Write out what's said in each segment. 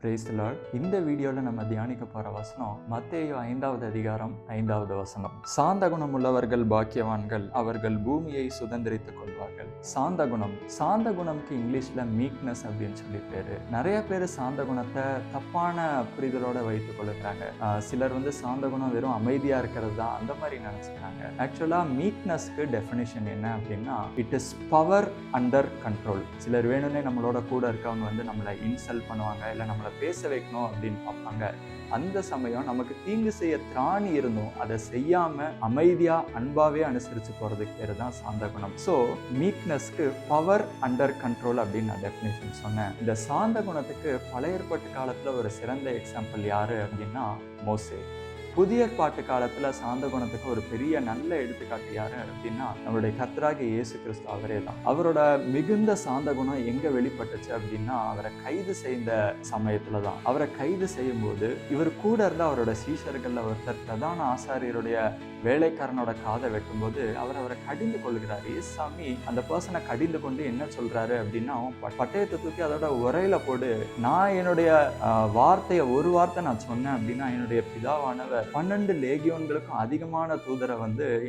Praise the Lord. இந்த வீடியோவில் நம்ம தியானிக்க போகிற வசனம் மத்தேயு 5வது அதிகாரம் 5வது வசனம். சாந்த குணம் உள்ளவர்கள் பாக்கியவான்கள், அவர்கள் பூமியை சுதந்திரித்துக் கொள்வார்கள். சாந்த குணம்க்கு இங்கிலீஷ்ல மீக்னஸ் அப்படின்னு சொல்லி பேரு. நிறைய பேர் சாந்த குணத்தை தப்பான புரிதலோட வைத்துக் கொள்ளுறாங்க. சிலர் சாந்த குணம் வெறும் அமைதியா இருக்கிறது தான் அந்த மாதிரி நினைச்சுக்கிறாங்க. ஆக்சுவலா மீக்னஸ்க்கு டெஃபினிஷன் என்ன அப்படின்னா, it is power under control. சிலர் வேணும்னே நம்மளோட கூட இருக்கவங்க நம்மளை இன்சல்ட் பண்ணுவாங்க, இல்லை நம்மளை பேச வைக்கணும் அப்படின்னு பார்ப்பாங்க. அந்த சமயம் நமக்கு தீங்கு செய்ய திராணி இருந்தும் அதை செய்யாம அமைதியா அன்பாவே அனுசரிச்சு போறதுக்கு பேரு தான் சாந்த குணம். ஸோ மீக்னஸ்க்கு பவர் அண்டர் கண்ட்ரோல் அப்படின்னு நான் டெஃபினேஷன் சொன்னேன். இந்த சாந்த குணத்துக்கு பழைய ஏற்பாட்டு காலத்துல ஒரு சிறந்த எக்ஸாம்பிள் யாரு அப்படின்னா மோசே. புதிய ஏற்பாட்டு காலத்துல சாந்த குணத்துக்கு ஒரு பெரிய நல்ல எடுத்துக்காட்டு யாரு அப்படின்னா நம்மளுடைய கர்த்தராகிய இயேசு கிறிஸ்து அவரே தான். அவரோட மிகுந்த சாந்த குணம் எங்க வெளிப்பட்டுச்சு அப்படின்னா, அவரை கைது செய்த சமயத்துல தான். அவரை கைது செய்யும் போது இவர் கூட இருந்த அவரோட சீஷர்கள்ல ஒருத்தர் பிரதான ஆசாரியருடைய வேலைக்காரனோட காதை வெட்டும்போது அவரை கடிந்து கொள்கிறார். சாமி அந்த பர்சனை கடிந்து கொண்டு என்ன சொல்றாரு அப்படின்னா, பட்டயத்தை தூக்கி அதோட உரையில போடு, நான் என்னுடைய வார்த்தையை ஒரு வார்த்தை நான் சொன்னேன் அப்படின்னா என்னுடைய பிதாவானவர் 12 லேகியோன்களுக்கும் அதிகமான தூதரை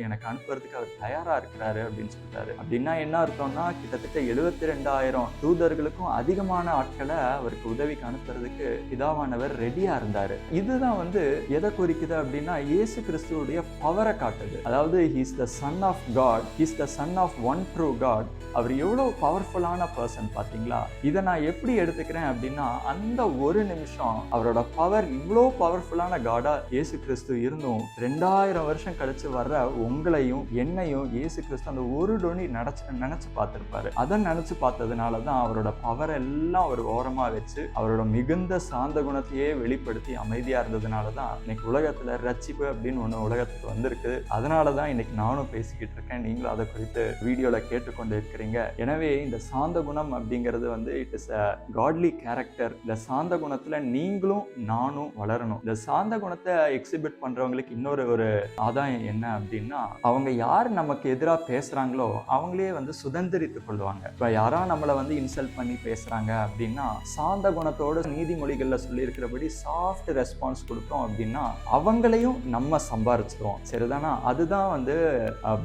எனக்கு அனுப்புறதுக்கு அவர் தயாரா இருக்கிறாரு அப்படின்னு சொல்றாரு. அப்படின்னா என்ன அர்த்தம்னா, கிட்டத்தட்ட 72,000 தூதர்களுக்கும் அதிகமான ஆட்களை அவருக்கு உதவிக்கு அனுப்புறதுக்கு பிதாவானவர் ரெடியா இருந்தாரு. இதுதான் எதை குறிக்குது அப்படின்னா, இயேசு கிறிஸ்துவோடைய பவரை காட்டுது. அதாவது he is the son of God, he is the son of one true God. அவர் எவ்வளவு பவர்ஃபுல்லான பர்சன் பாத்தீங்களா? இதை நான் எப்படி எடுத்துக்கிறேன் அப்படின்னா, அந்த ஒரு நிமிஷம் அவரோட பவர் இவ்வளோ பவர்ஃபுல்லான காடா இயேசு கிறிஸ்து இருந்தும் 2000 வருஷம் கழிச்சு வர்ற உங்களையும் என்னையும் இயேசு கிறிஸ்து அந்த ஒரு டொனி நினைச்சு பார்த்திருப்பாரு. அதை நினைச்சு பார்த்ததுனாலதான் அவரோட பவர் எல்லாம் ஒரு ஓரமா வச்சு அவரோட மிகுந்த சாந்த குணத்தையே வெளிப்படுத்தி அமைதியா இருந்ததுனாலதான் இன்னைக்கு உலகத்துல ரட்சிப்பு அப்படின்னு ஒண்ணு உலகத்துக்கு வந்திருக்கு. அதனாலதான் இன்னைக்கு நானும் பேசிக்கிட்டு இருக்கேன், நீங்களும் அதை குறித்து வீடியோல கேட்டுக்கொண்டு இருக்கிறீங்க. எனவே இந்த சாந்த குணம் அப்படிங்கிறது it is a godly character. இந்த சாந்த குணத்துல நீங்களும் நானும் வளரணும். இந்த சாந்த குணத்தை எக்ஸிபிட் பண்றவங்களுக்கு இன்னொரு ஒரு ஆதாயம் என்ன அப்படின்னா, அவங்க யார் நமக்கு எதிராக பேசுறாங்களோ அவங்களே சுதந்திரித்துக் கொள்வாங்க. இப்ப யாரா நம்மளை இன்சல்ட் பண்ணி பேசுறாங்க அப்படின்னா, சாந்த குணத்தோட நீதிமொழிகள்ல சொல்லி இருக்கிறபடி சாஃப்ட் ரெஸ்பான்ஸ் கொடுத்தோம் அப்படின்னா அவங்களையும் நம்ம சம்பாரிச்சிருவோம். சரிதானா? அதுதான்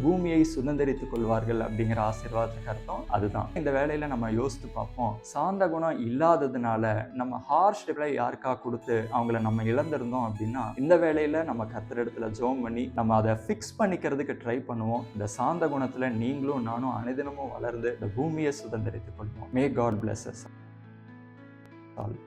பூமியை சுதந்திரித்துக் கொள்வார்கள் அப்படிங்கிற ஆசீர்வாதத்துக்கு அர்த்தம். அதுதான் இந்த வேலையில நம்ம யோசித்து பார்ப்போம். சாந்த குணம் இல்லாததுனால நம்ம ஹார்ஷ் ரிப்ளை யாருக்கா கொடுத்து அவங்கள நம்ம இழந்திருந்தோம் அப்படின்னா, இந்த வேலையில நம்ம கர்த்தரிடத்துல ஜெபம் பண்ணி நம்ம அதை ஃபிக்ஸ் பண்ணிக்கிறதுக்கு ட்ரை பண்ணுவோம். இந்த சாந்த குணத்துல நீங்களும் நானும் அனுதினமும் வளர்ந்து இந்த பூமியை சுதந்திரித்துக் கொள்வோம். May God bless us all.